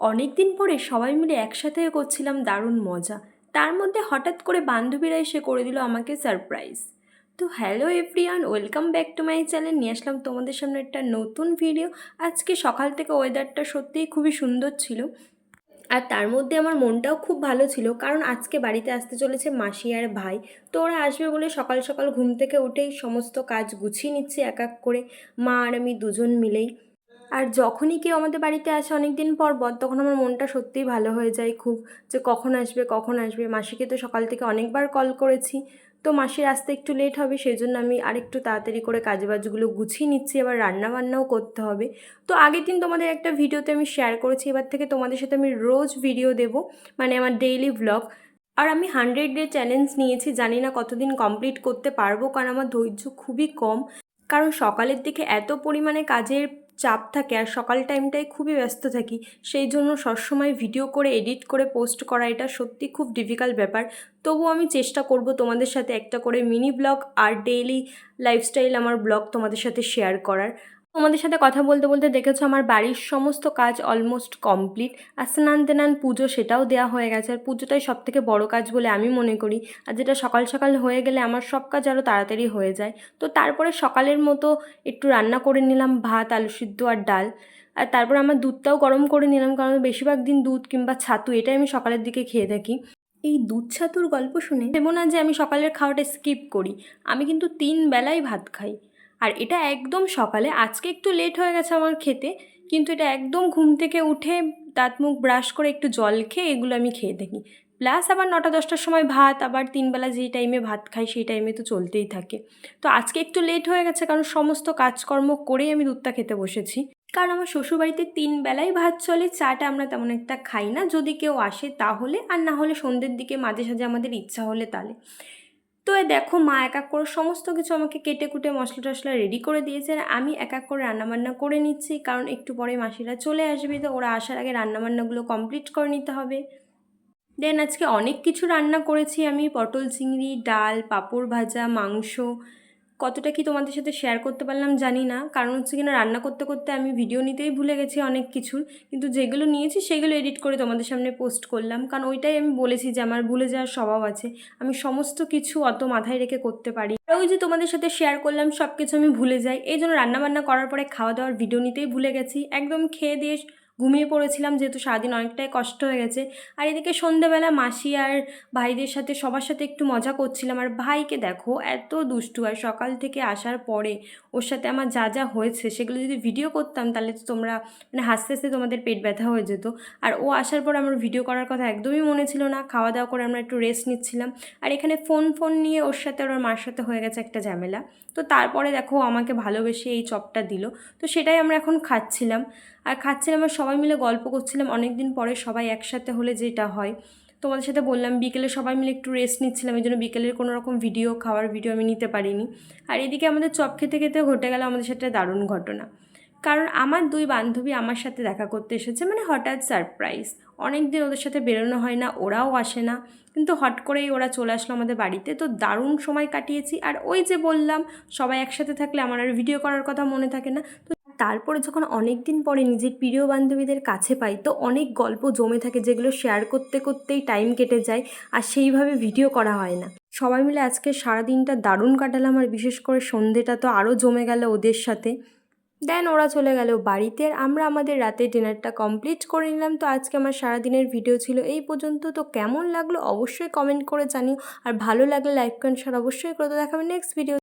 অনেক দিন পরে সবাই মিলে একসাথে করছিলাম দারুণ মজা। তার মধ্যে হঠাৎ করে বান্ধবীরা এসে করে দিল আমাকে সারপ্রাইজ। তো hello everyone, welcome back to my channel. নিয়ে আসলাম তোমাদের সামনে একটা নতুন ভিডিও। আজকে সকাল থেকে ওয়েদারটা সত্যিই খুবই সুন্দর ছিল, আর তার মধ্যে আমার মনটাও খুব ভালো ছিল, কারণ আজকে বাড়িতে আসতে চলেছে মাসি আর ভাই। তো ওরা আসবে বলে সকাল সকাল ঘুম থেকে উঠেই সমস্ত কাজ গুছিয়ে নিচ্ছি এক এক করে, মা আর আমি দুজন মিলেই। আর যখনই কেউ আমাদের বাড়িতে আসে অনেক দিন পর পর, তখন আমার মনটা সত্যিই ভালো হয়ে যায় খুব, যে কখন আসবে কখন আসবে। মাসিকে তো সকাল থেকে অনেকবার কল করেছি, তো মাসির আসতে একটু লেট হবে, সেই জন্য আমি আরেকটু তাড়াতাড়ি করে কাজবাজগুলো গুছিয়ে নিচ্ছি। এবার রান্না বান্নাও করতে হবে। তো আগের দিন তোমাদের একটা ভিডিওতে আমি শেয়ার করেছি, এবার থেকে তোমাদের সাথে আমি রোজ ভিডিও দেব, মানে আমার ডেইলি ভ্লগ। আর আমি 100 ডে চ্যালেঞ্জ নিয়েছি, জানি না কতদিন কমপ্লিট করতে পারবো, কারণ আমার ধৈর্য খুবই কম। কারণ সকালের দিকে এত পরিমাণে কাজের চাপ থাকে, আর সকাল টাইমটায় খুবই ব্যস্ত থাকি, সেই জন্য সবসময় ভিডিও করে এডিট করে পোস্ট করা এটা সত্যি খুব ডিফিকাল্ট ব্যাপার। তবুও আমি চেষ্টা করব তোমাদের সাথে একটা করে মিনি ব্লগ আর ডেইলি লাইফস্টাইল আমার ব্লগ তোমাদের সাথে শেয়ার করার। তোমাদের সাথে কথা বলতে বলতে দেখেছো আমার বাড়ির সমস্ত কাজ অলমোস্ট কমপ্লিট। আর স্নান তেনান পুজো সেটাও দেওয়া হয়ে গেছে, আর পুজোটাই সব থেকে বড়ো কাজ বলে আমি মনে করি। আর যেটা সকাল সকাল হয়ে গেলে আমার সব কাজ আরও তাড়াতাড়ি হয়ে যায়। তো তারপরে সকালের মতো একটু রান্না করে নিলাম, ভাত, আলু সিদ্ধ আর ডাল। আর তারপর আমার দুধটাও গরম করে নিলাম, কারণ বেশিরভাগ দিন দুধ কিংবা ছাতু এটাই আমি সকালের দিকে খেয়ে থাকি। এই দুধ ছাতুর গল্প শুনে ভেবো না যে আমি সকালের খাওয়াটা স্কিপ করি। আমি কিন্তু 3 বেলাই ভাত খাই। আর এটা একদম সকালে, আজকে একটু লেট হয়ে গেছে আমার খেতে, কিন্তু এটা একদম ঘুম থেকে উঠে দাঁত মুখ ব্রাশ করে একটু জল খেয়ে এগুলো আমি খেয়ে থাকি। প্লাস আবার 9টা 10টার সময় ভাত, আবার 3 বেলা যেই টাইমে ভাত খাই সেই টাইমে তো চলতেই থাকে। তো আজকে একটু লেট হয়ে গেছে, কারণ সমস্ত কাজকর্ম করেই আমি দুধটা খেতে বসেছি। কারণ আমার শ্বশুরবাড়িতে 3 বেলাই ভাত চলে, চাটা আমরা তেমন একটা খাই না, যদি কেউ আসে তাহলে, আর না হলে সন্ধ্যের দিকে মাঝে সাঝে আমাদের ইচ্ছা হলে তাহলে। তো এ দেখো মা এক এক করে সমস্ত কিছু আমাকে কেটে কুটে মশলা টশলা রেডি করে দিয়েছে, আর আমি এক এক করে রান্নাবান্না করে নিচ্ছি, কারণ একটু পরে মাসিরা চলে আসবে, তো ওরা আসার আগে রান্নাবান্নাগুলো কমপ্লিট করে নিতে হবে। দেন আজকে অনেক কিছু রান্না করেছি আমি, পটল চিংড়ি, ডাল, পাঁপড় ভাজা, মাংস। কতটা কি তোমাদের সাথে শেয়ার করতে পারলাম জানি না, কারণ হচ্ছে কিনা রান্না করতে করতে আমি ভিডিও নিতেই ভুলে গেছি অনেক কিছুর। কিন্তু যেগুলো নিয়েছি সেগুলো এডিট করে তোমাদের সামনে পোস্ট করলাম, কারণ ওইটাই আমি বলেছি যে আমার ভুলে যাওয়ার স্বভাব আছে। আমি সমস্ত কিছু অত মাথায় রেখে করতে পারি, আর ওই যে তোমাদের সাথে শেয়ার করলাম সব কিছু আমি ভুলে যাই, এই জন্য রান্নাবান্না করার পরে খাওয়া দাওয়ার ভিডিও নিতেই ভুলে গেছি, একদম খেয়ে দিয়ে ঘুমিয়ে পড়েছিলাম, যেহেতু সারাদিন অনেকটাই কষ্ট হয়ে গেছে। আর এদিকে সন্ধ্যেবেলা মাসি আর ভাইদের সাথে সবার সাথে একটু মজা করছিলাম। আর ভাইকে দেখো এত দুষ্টু, আর সকাল থেকে আসার পরে ওর সাথে আমার যা যা হয়েছে সেগুলো যদি ভিডিও করতাম তাহলে তো তোমরা মানে হাসতে হাসতে তোমাদের পেট ব্যথা হয়ে যেত। আর ও আসার পর আমার ভিডিও করার কথা একদমই মনে ছিল না, খাওয়া দাওয়া করে আমরা একটু রেস্ট নিচ্ছিলাম। আর এখানে ফোন ফোন নিয়ে ওর সাথে আর ওর মার সাথে হয়ে গেছে একটা ঝামেলা। তো তারপরে দেখো আমাকে ভালোবেসে এই চপটা দিল, তো সেটাই আমরা এখন খাচ্ছিলাম। আর খাচ্ছিলাম আর সবাই মিলে গল্প করছিলাম, অনেক দিন পরে সবাই একসাথে হলে যেটা হয়। তোমাদের সাথে বললাম বিকেলে সবাই মিলে একটু রেস্ট নিচ্ছিলাম, এই জন্য বিকেলের কোনো রকম ভিডিও, খাওয়ার ভিডিও আমি নিতে পারিনি। আর এদিকে আমাদের চপ খেতে খেতে ঘটে গেল আমাদের সাথে দারুণ ঘটনা। কারণ আমার 2 বান্ধবী আমার সাথে দেখা করতে এসেছে, মানে হঠাৎ সারপ্রাইজ। অনেক দিন ওদের সাথে বেরোনো হয় না, ওরাও আসে না, কিন্তু হট করেই ওরা চলে আসলো আমাদের বাড়িতে। তো দারুণ সময় কাটিয়েছি। আর ওই যে বললাম, সবাই একসাথে থাকলে আমার আর ভিডিও করার কথা মনে থাকে না। তো তারপরে যখন অনেক দিন পরে নিজের প্রিয় বান্ধবীদের কাছে পাই, তো অনেক গল্প জমে থাকে, যেগুলো শেয়ার করতে করতেই টাইম কেটে যায়, আর সেইভাবে ভিডিও করা হয় না। সবাই মিলে আজকে সারাদিনটা দারুণ কাটালাম, আর বিশেষ করে সন্ধেটা তো আরও জমে গেল ওদের সাথে। দেন ওরা চলে গেল বাড়িতে, আর আমরা আমাদের রাতে ডিনারটা কমপ্লিট করে নিলাম। তো আজকে আমার সারাদিনের ভিডিও ছিল এই পর্যন্ত। তো কেমন লাগলো অবশ্যই কমেন্ট করে জানিও, আর ভালো লাগলে লাইক কমেন্ট শেয়ার অবশ্যই করে। তো দেখাবে নেক্সট ভিডিও।